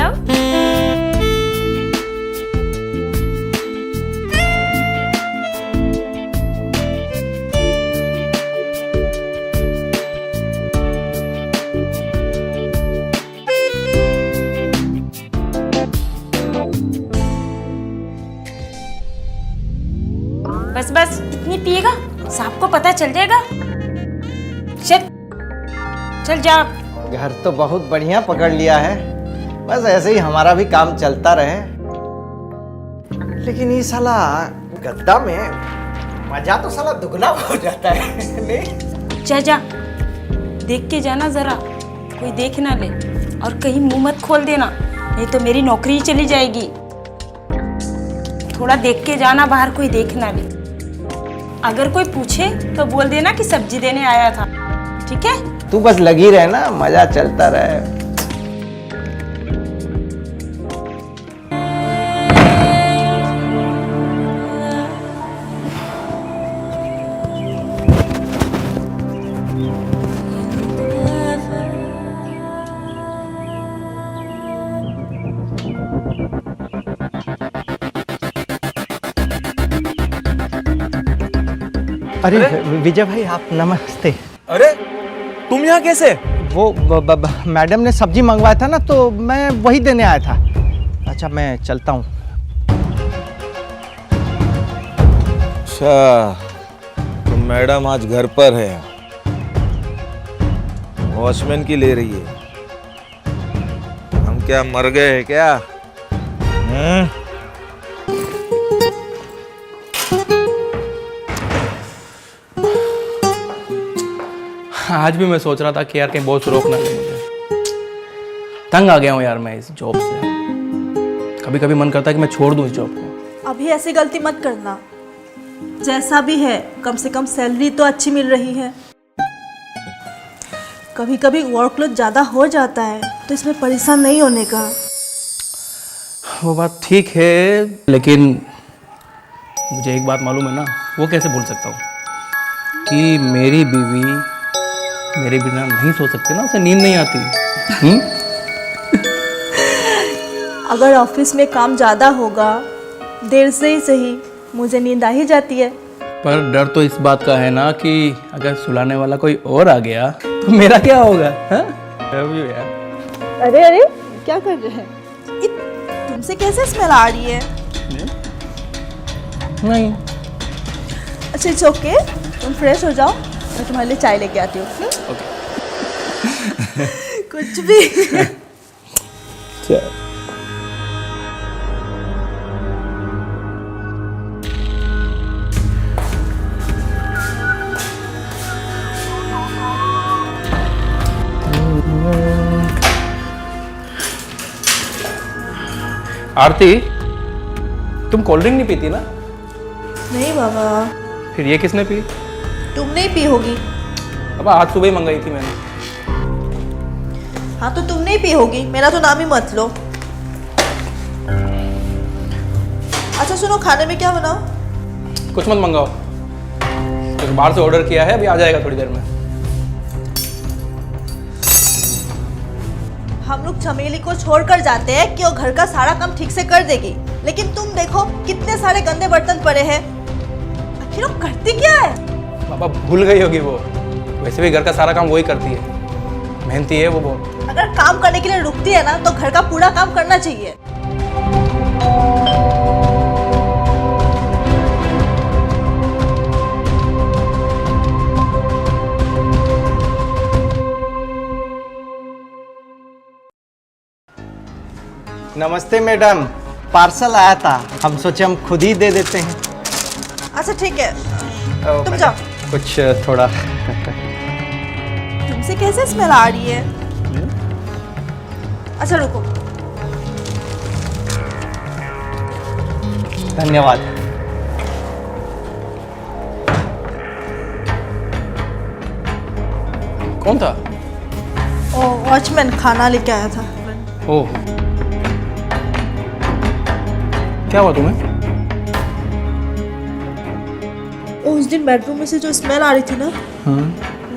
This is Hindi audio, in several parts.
जाओ। बस बस इतनी पिएगा, साहब को पता चल जाएगा। चल चल जा। घर तो बहुत बढ़िया पकड़ लिया है, बस ऐसे ही हमारा भी काम चलता रहे। लेकिन ये साला गद्दा में मजा तो साला दुगना हो जाता है। नहीं? जा जा, देख के जाना जरा, कोई देख ना ले, और कहीं मुंह मत खोल देना, नहीं तो मेरी नौकरी ही चली जाएगी। थोड़ा देख के जाना, बाहर कोई देख ना ले। अगर कोई पूछे तो बोल देना कि सब्जी देने आया था, ठीक है? तू बस लगी रहे ना, मजा चलता रहे। अरे विजय भाई, आप नमस्ते। अरे तुम यहाँ कैसे? वो मैडम ने सब्जी मंगवाया था ना, तो मैं वही देने आया था। अच्छा, मैं चलता हूँ। अच्छा, तो मैडम आज घर पर है, वॉचमैन की ले रही है। हम क्या मर गए हैं क्या? आज भी मैं सोच रहा था कि यार कहीं बॉस रोक ना ले मुझे। तंग आ गया हूँ यार मैं इस जॉब से। कभी कभी मन करता है कि मैं छोड़ दूँ इस जॉब को। अभी ऐसी गलती मत करना। जैसा भी है, कम से कम सैलरी तो अच्छी मिल रही है। कभी कभी वर्कलोड ज़्यादा हो जाता है, तो इसमें परेशान नहीं होने का। वो बात ठीक है, लेकिन मुझे एक बात मालूम है ना, वो कैसे भूल सकता हूँ कि मेरी बीवी मेरे बिना नहीं सो सकती ना, उसे नींद नहीं आती। अगर ऑफिस में काम ज़्यादा होगा, देर से ही सही, मुझे नींद आ ही जाती है। पर डर तो इस बात का है ना कि अगर सुलाने वाला कोई और आ गया तो मेरा क्या होगा? यार। अरे अरे, क्या कर रहे हैं? तुमसे कैसे स्मेल आ रही है? नहीं। अच्छा, इट्स ओके, तुम फ्रेश हो जाओ, मैं तुम्हारे लिए चाय लेके आती हूँ। ओके। कुछ भी। आरती, तुम कोल्ड ड्रिंक नहीं पीती ना? नहीं बाबा। फिर ये किसने पी? तुम नहीं पी होगी। अब आज सुबह ही मंगाई थी मैंने। हाँ, तो तुम नहीं पी होगी, मेरा तो नाम ही मत लो। अच्छा सुनो, खाने में क्या बनाओ? कुछ मत मंगाओ, कुछ बाहर से ऑर्डर किया है, अभी आ जाएगा थोड़ी देर में। हम लोग चमेली को छोड़कर जाते हैं कि वो घर का सारा काम ठीक से कर देगी, लेकिन तुम देखो कितने सारे गंदे बर्तन पड़े हैं। आखिर वो करती क्या है? बाबा भूल गई होगी वो, वैसे भी घर का सारा काम वही करती है, मेहनती है वो बहुत। अगर काम करने के लिए रुकती है ना, तो घर का पूरा काम करना चाहिए। नमस्ते मैडम, पार्सल आया था, हम सोचे हम खुद ही दे देते हैं। अच्छा ठीक है, तुम जाओ। कुछ थोड़ा तुमसे कैसे स्मेल आ रही है? अच्छा रुको। धन्यवाद। कौन था? ओ, वॉचमैन खाना लेके आया था। ओह, क्या हुआ तुम्हें? उस दिन बेडरूम में से जो स्मेल आ रही थी ना,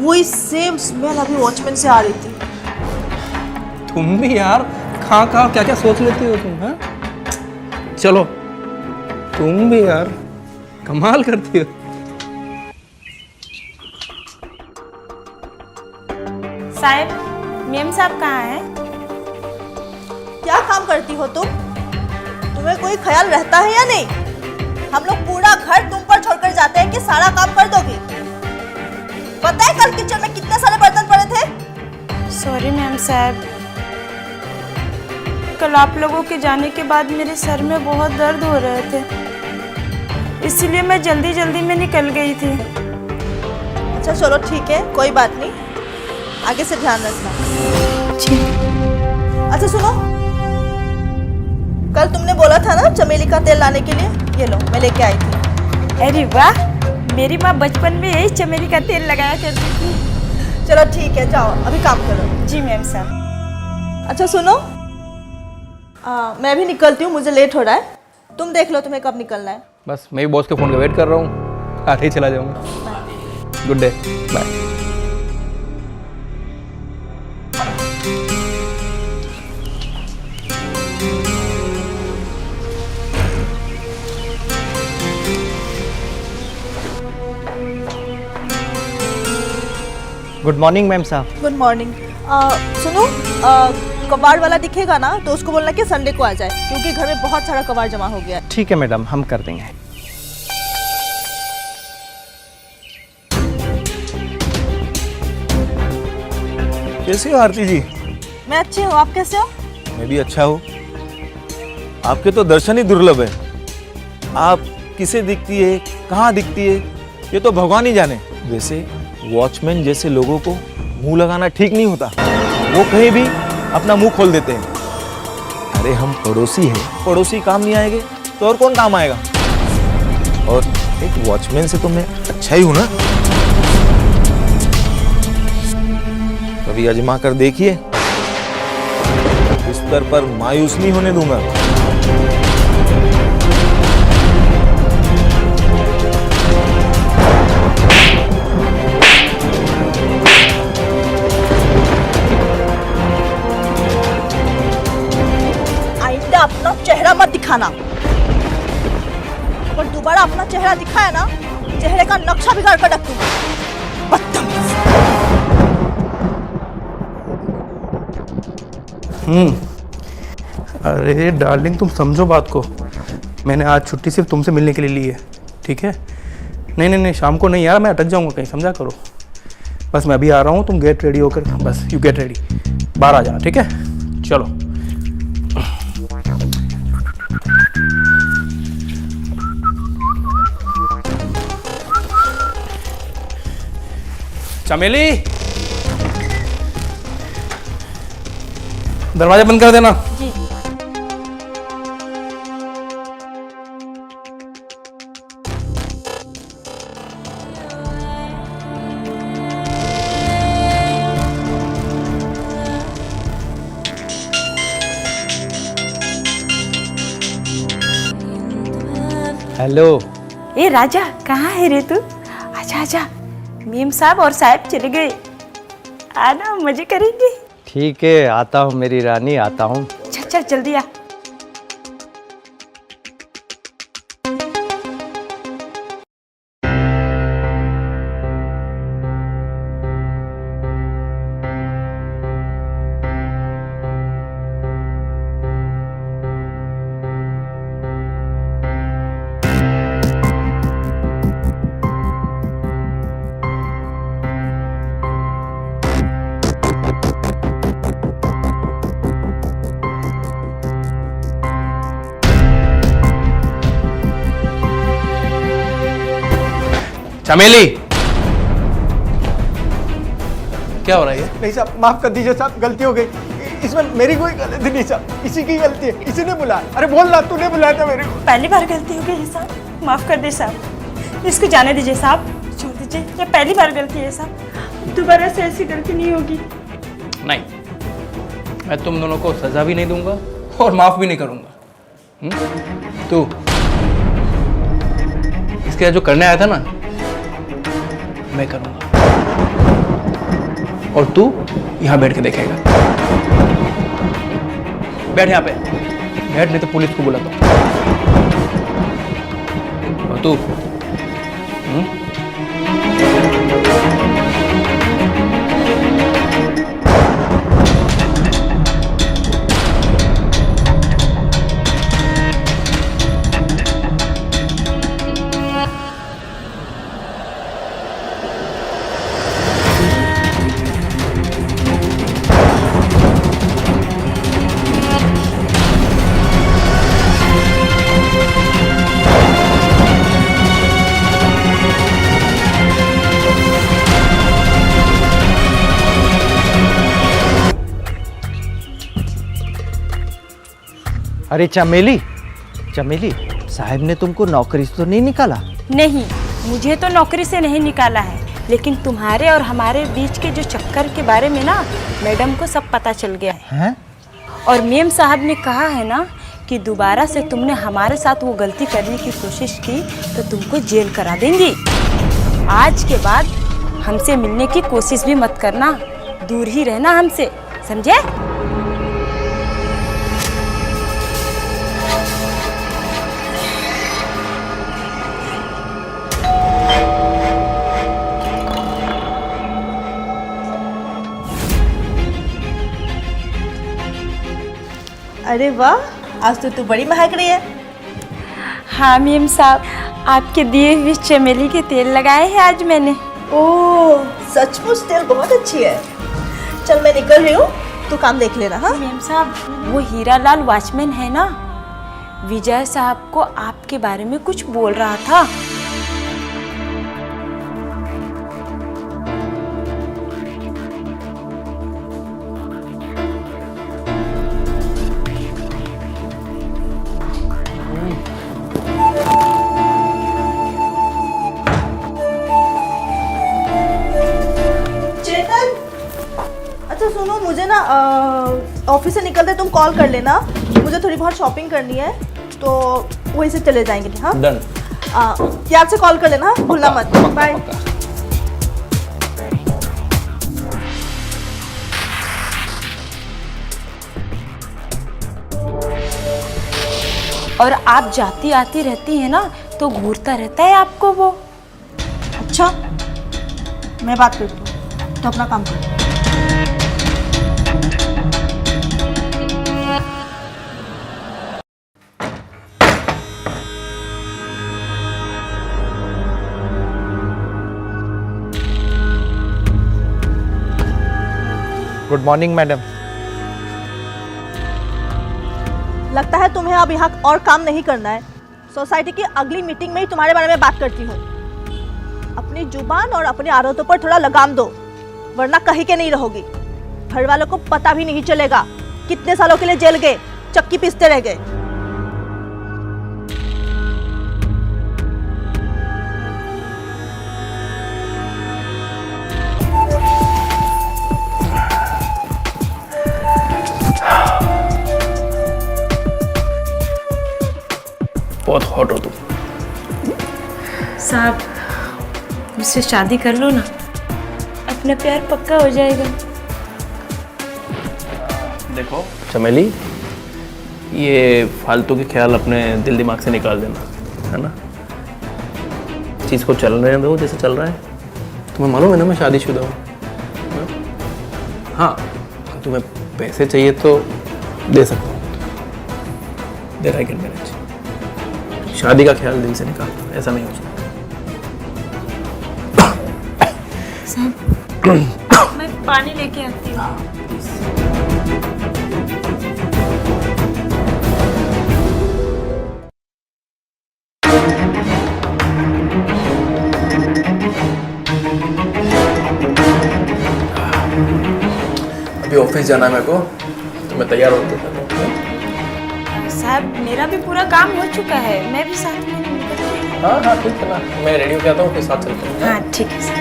वही सेम स्मेल अभी वॉचमैन से आ रही थी। तुम भी यार कहाँ कहाँ क्या क्या सोच लेती हो तुम, हाँ? चलो तुम भी यार कमाल करती हो। साहब, मेम साहब कहाँ है? क्या काम करती हो तुम? तुम्हें कोई ख्याल रहता है या नहीं? हम लोग पूरा घर तुम पर छोड़कर जाते हैं कि सारा काम कर दोगी। पता है कल किचन में कितने सारे बर्तन पड़े थे? सॉरी मैम साहब, कल आप लोगों के जाने के बाद मेरे सर में बहुत दर्द हो रहे थे, इसलिए मैं जल्दी जल्दी में निकल गई थी। अच्छा चलो ठीक है, कोई बात नहीं, आगे से ध्यान रखना। जी। अच्छा सुनो, कल तुमने बोला था ना चमेली का तेल लाने के लिए, ये लो मैं लेके आई थी। अरे वाह, मेरी माँ बचपन में यही चमेली का तेल लगाया करती थी। चलो ठीक है, जाओ अभी काम करो। जी मैम साहब। अच्छा सुनो, मैं भी निकलती हूँ, मुझे लेट हो रहा है। तुम देख लो तुम्हें कब निकलना है। बस मैं भी बॉस के फ़ोन का वेट कर रहा हूँ, आते ही चला जाऊँगा। Good day, bye. Good morning ma'am साहब। Good morning. सुनो, कबाड़ वाला दिखेगा ना तो उसको बोलना कि संडे को आ जाए, क्योंकि घर में बहुत सारा कबाड़ जमा हो गया है। ठीक है मैडम, हम कर देंगे। कैसे हो आरती जी? मैं अच्छी हूँ, आप कैसे हो? मैं भी अच्छा हूँ। आपके तो दर्शन ही दुर्लभ है। आप किसे दिखती है, कहाँ दिखती है, ये तो भगवान ही जाने। वैसे वॉचमैन जैसे लोगों को मुंह लगाना ठीक नहीं होता, वो कहीं भी अपना मुंह खोल देते हैं। अरे हम पड़ोसी हैं, पड़ोसी काम नहीं आएंगे तो और कौन काम आएगा? और एक वॉचमैन से तो मैं अच्छा ही हूं ना। कभी आजमा कर देखिए, बिस्तर पर मायूस नहीं होने दूंगा। अपना चेहरा मत दिखाना, अगर दोबारा अपना चेहरा दिखाया ना, चेहरे का नक्शा बिगाड़ कर रख दूंगा। बदतमीज। अरे डार्लिंग, तुम समझो बात को। मैंने आज छुट्टी सिर्फ तुमसे मिलने के लिए ली है, ठीक है? नहीं नहीं नहीं, शाम को नहीं यार, मैं अटक जाऊंगा कहीं, समझा करो। बस मैं अभी आ रहा हूँ, तुम गेट रेडी होकर, बस यू गेट रेडी, बाहर आ जाना, ठीक है? चलो। चमेली, दरवाजा बंद कर देना। जी। हेलो। ए राजा, कहाँ है रे तू? आजा आजा, मेम साहब और साहब चले गए, आना मजे करेंगे। ठीक है, आता हूँ मेरी रानी, आता हूँ। चल चल जल्दी आ। चमेली, क्या हो रहा है ये? नहीं साहब, माफ कर दीजिए साहब, गलती हो गई। इसमें मेरी कोई गलती नहीं साहब, इसी की गलती है, इसी ने बुलाया। अरे बोल ना, तूने बुलाया था मेरे को। पहली बार गलती हो गई है साहब, माफ कर दे साहब, इसको जाने दीजिए साहब, छोड़ दीजिए, ये पहली बार गलती है साहब, दोबारा से ऐसी गलती नहीं होगी। नहीं, मैं तुम दोनों को सजा भी नहीं दूंगा और माफ भी नहीं करूंगा। तू इसके जो करने आया था ना, मैं करूंगा, और तू यहां बैठ के देखेगा। बैठ यहाँ पे, बैठ, नहीं तो पुलिस को बुलाता हूँ। और तू अरे चमेली, चमेली, साहब ने तुमको नौकरी से तो नहीं निकाला? नहीं, मुझे तो नौकरी से नहीं निकाला है, लेकिन तुम्हारे और हमारे बीच के जो चक्कर के बारे में ना मैडम को सब पता चल गया है। हैं? और मेम साहब ने कहा है ना कि दोबारा से तुमने हमारे साथ वो गलती करने की कोशिश की तो तुमको जेल करा देंगी। आज के बाद हमसे मिलने की कोशिश भी मत करना, दूर ही रहना हमसे, समझे? अरे वाह, आज तो तू बड़ी महक रही है। हाँ मेम साहब, आपके दिए हुए चमेली के तेल लगाए हैं आज मैंने। ओह, सचमुच तेल बहुत अच्छी है। चल मैं निकल रही हूँ, तू काम देख लेना। हाँ मेम साहब, वो हीरालाल वॉचमैन है ना, विजय साहब को आपके बारे में कुछ बोल रहा था। अच्छा सुनो, मुझे ना ऑफिस से निकलते तुम कॉल कर लेना, मुझे थोड़ी बहुत शॉपिंग करनी है, तो वहीं से चले जाएंगे। हाँ डन। याद से कॉल कर लेना, हाँ? भूलना मत। बाय। और आप जाती आती रहती है ना तो घूरता रहता है आपको वो। अच्छा, मैं बात करती हूँ, तो अपना काम करो। Good morning madam. लगता है तुम्हें अब यहाँ और काम नहीं करना है। सोसाइटी की अगली मीटिंग में ही तुम्हारे बारे में बात करती हूँ। अपनी जुबान और अपनी आदतों पर थोड़ा लगाम दो, वरना कहीं के नहीं रहोगी। घर वालों को पता भी नहीं चलेगा कितने सालों के लिए जेल गए, चक्की पीसते रह गए। बहुत हॉट हो तुम। साहब, मुझसे शादी कर लो ना, अपना प्यार पक्का हो जाएगा। देखो चमेली, ये फालतू के ख्याल अपने दिल दिमाग से निकाल देना, है ना? चीज़ को चलने दो जैसे चल रहा है। तुम्हें मालूम है ना मैं शादीशुदा हूँ। हाँ, तुम्हें पैसे चाहिए तो दे सकता हूँ, देर आई कैन मैनेज। शादी का ख्याल दिल से निकाल दो, ऐसा नहीं हो सकता। साहब, मैं पानी लेके आती हूँ। अभी ऑफिस जाना है मेरे को, तो मैं तैयार होता हूँ। साहब, मेरा भी पूरा काम हो चुका है, मैं भी साथ में निकलती हूँ। हाँ हाँ ठीक है ना, मैं रेडी होके आता हूँ, फिर साथ चलते हैं। हाँ ठीक है सर।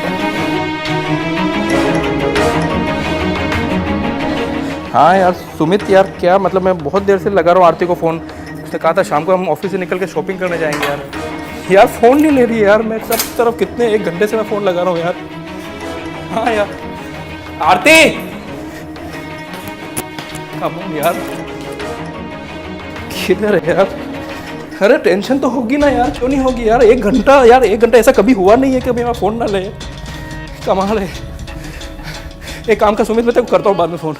हाँ यार सुमित, यार क्या मतलब, मैं बहुत देर से लगा रहा हूँ आरती को फ़ोन। उसने कहा था शाम को हम ऑफिस से निकल के शॉपिंग करने जाएंगे यार। यार फ़ोन नहीं ले रही है यार, मैं सब तरफ कितने 1 घंटे से मैं फ़ोन लगा रहा हूँ यार। हाँ यार आरती, कम ऑन यार। किधर है यार? अरे टेंशन तो होगी ना यार, क्यों नहीं होगी यार? 1 घंटा यार, 1 घंटा ऐसा कभी हुआ नहीं है कि मेरा फ़ोन ना ले। कमाल है। एक काम का सुमित, मैं तेरे को करता हूँ बाद में फ़ोन।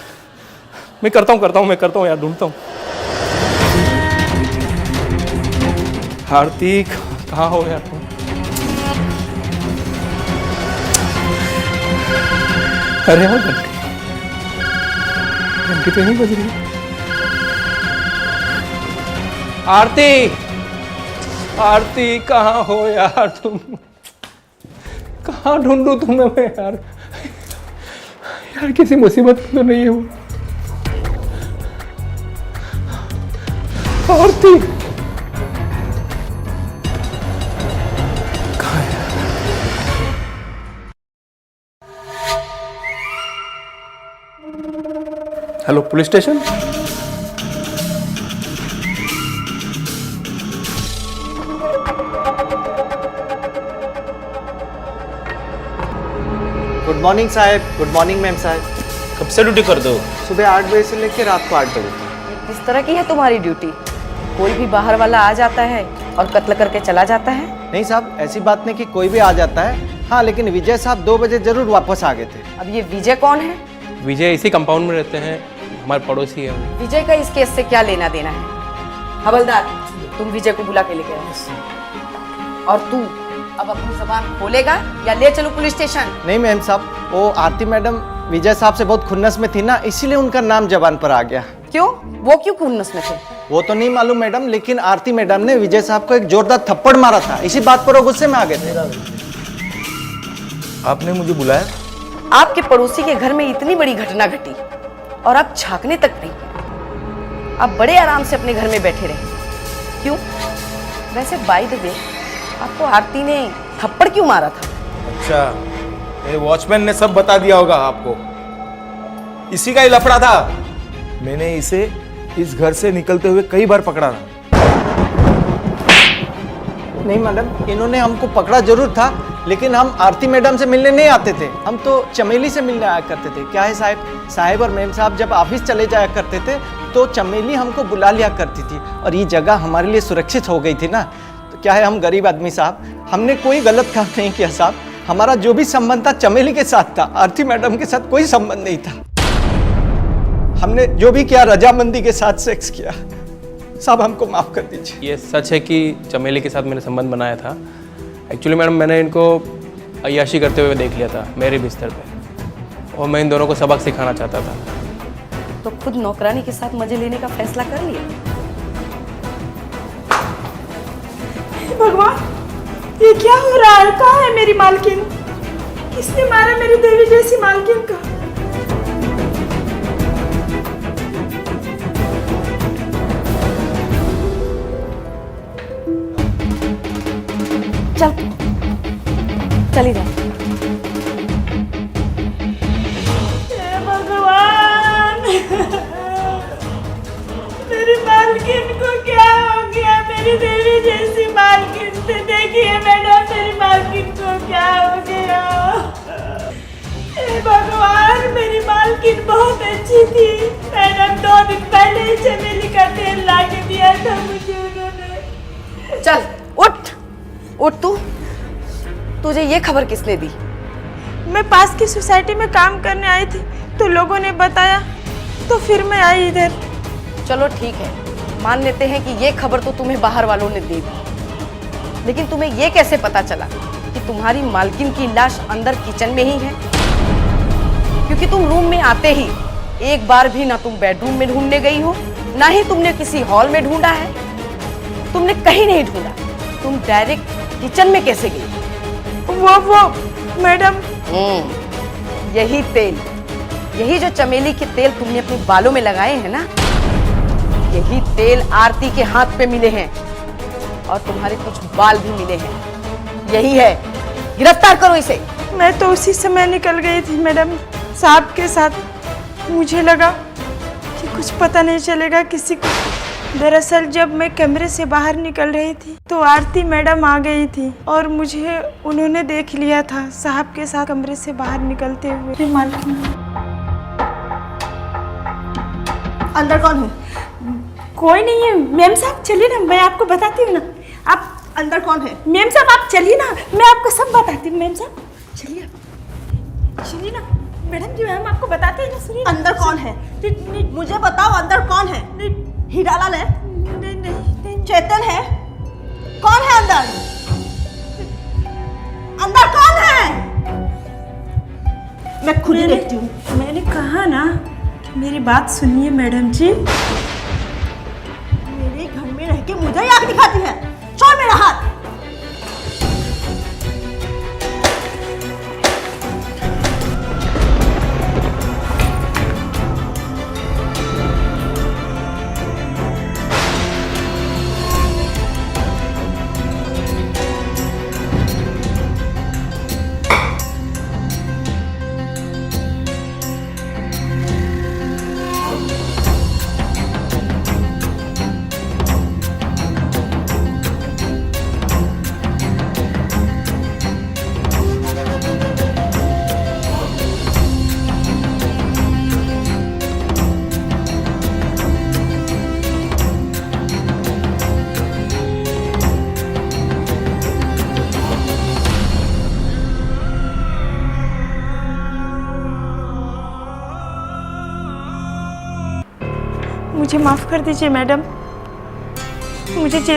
मैं करता हूँ यार, ढूंढता हूँ। आरती कहाँ हो यार तुम? अरे यार घंटी तो नहीं बज रही। आरती कहाँ हो यार तुम? कहाँ ढूंढूं तुम्हें मैं यार? यार किसी मुसीबत में तो नहीं है वो? आरती कहाँ है? Hello, police station? Good morning साहब। गुड मॉर्निंग मैम साहब। कब से ड्यूटी कर दो? सुबह 8 बजे से लेकर रात को 8 बजे तक। किस तरह की है तुम्हारी ड्यूटी? कोई भी बाहर वाला आ जाता है और कत्ल करके चला जाता है? नहीं साहब, ऐसी बात नहीं कि कोई भी आ जाता है। हाँ, लेकिन विजय साहब 2 बजे जरूर वापस आ गए थे। अब ये विजय कौन है? विजय इसी कंपाउंड में रहते हैं, हमारे पड़ोसी है वो। विजय का इस केस से क्या लेना देना है? हवलदार, तुम विजय को बुला के लेके आओ। और तू अब अपनी जुबान खोलेगा या ले चलूं पुलिस स्टेशन? नहीं मैम साहब, वो आरती मैडम विजय साहब से बहुत खुन्नस में थी ना, इसीलिए उनका नाम जबान पर आ गया। क्यों? वो क्यों खुन्नस में थे? वो तो नहीं मालूम मैडम, लेकिन आरती मैडम ने विजय साहब को एक जोरदार थप्पड़ मारा था, इसी बात पर वो गुस्से में आ गए थे। आपने मुझे बुलाया? आपके पड़ोसी के घर में इतनी बड़ी घटना घटी और आप झांकने तक नहीं गए। आप बड़े आराम से अपने घर में बैठे रहे। क्यों? वैसे बाय द वे, आपको आरती ने थप्पड़ क्यों मारा था? अच्छा, ये वॉचमैन ने सब बता दिया होगा आपको। इसी का ही लफड़ा था। मैंने इसे इस घर से निकलते हुए कई बार पकड़ा था। नहीं मैडम, इन्होंने हमको पकड़ा जरूर था, लेकिन हम आरती मैडम से मिलने नहीं आते थे। हम तो चमेली से मिलने आया करते थे। क्या है साहब और मैम साहब जब ऑफिस चले जाया करते थे तो चमेली हमको बुला लिया करती थी, और ये जगह हमारे लिए सुरक्षित हो गई थी ना। तो क्या है, हम गरीब आदमी साहब, हमने कोई गलत काम नहीं किया साहब। हमारा जो भी संबंध था चमेली के साथ था, आरती मैडम के साथ कोई संबंध नहीं था। हमने जो भी किया रजामंदी के साथ सेक्स किया। साहब हमको माफ कर दीजिए। ये सच है कि चमेली के साथ मैंने संबंध बनाया था। एक्चुअली मैडम, मैंने इनको अय्याशी करते हुए देख लिया था मेरे बिस्तर पे, और मैं इन दोनों को सबक सिखाना चाहता था। तो खुद नौकरानी के साथ मजे लेने का फैसला कर लिया? भगवान, ये क्या हो रहा है? कहाँ है मेरी मालकिन? किसने मारा मेरी देवी जैसी मालकिन का? चली जाओ। हे भगवान, मेरी मालकिन को क्या हो गया? मेरी देवी जैसी मालकिन से देखिए मैडम, मेरी मालकिन को क्या हो गया? हे भगवान, मेरी मालकिन बहुत अच्छी थी मैडम। 2 दिन पहले ही चमेली का तेल ला के दिया था मुझे उन्होंने। चल उठ तू। तुझे ये खबर किसने दी? मैं पास की सोसाइटी में काम करने आई थी तो लोगों ने बताया, तो फिर मैं आई इधर। चलो ठीक है, मान लेते हैं कि ये खबर तो तुम्हें बाहर वालों ने दे दी, लेकिन तुम्हें ये कैसे पता चला कि तुम्हारी मालकिन की लाश अंदर किचन में ही है? क्योंकि तुम रूम में आते ही एक बार भी ना तुम बेडरूम में ढूंढने गई हो, ना ही तुमने किसी हॉल में ढूंढा है। तुमने कहीं नहीं ढूंढा। तुम डायरेक्ट किचन में कैसे गई? वो मैडम, यही तेल, यही जो चमेली के तेल तुमने अपने बालों में लगाए हैं ना, यही तेल आरती के हाथ पे मिले हैं, और तुम्हारे कुछ बाल भी मिले हैं। यही है, गिरफ्तार करो इसे। मैं तो उसी समय निकल गई थी मैडम साहब के साथ। मुझे लगा कि कुछ पता नहीं चलेगा किसी को। दरअसल जब मैं कमरे से बाहर निकल रही थी तो आरती मैडम आ गई थी और मुझे उन्होंने देख लिया था साहब के साथ कमरे से बाहर निकलते हुए। अंदर कौन है? कोई नहीं है मैम साहब, चलिए ना, मैं आपको बताती हूँ ना। आप अंदर कौन है? मैम साहब आप चलिए ना, मैं आपको सब बताती हूँ। मैम साहब चलिए, चलिए ना मैडम जी, हम आपको बताते हैं ना, सुनिए। अंदर कौन है? नहीं मुझे बताओ अंदर कौन है? हीरालाल है? नहीं नहीं, चेतन है? कौन है अंदर? अंदर कौन है? मैं खुद ही देखती हूँ। मैंने कहा ना कि मेरी बात सुनिए मैडम जी। मेरे घर में रह के मुझे आग दिखाती है। छोड़ मेरा हाथ। मुझे माफ कर दीजिए मैडम, मुझे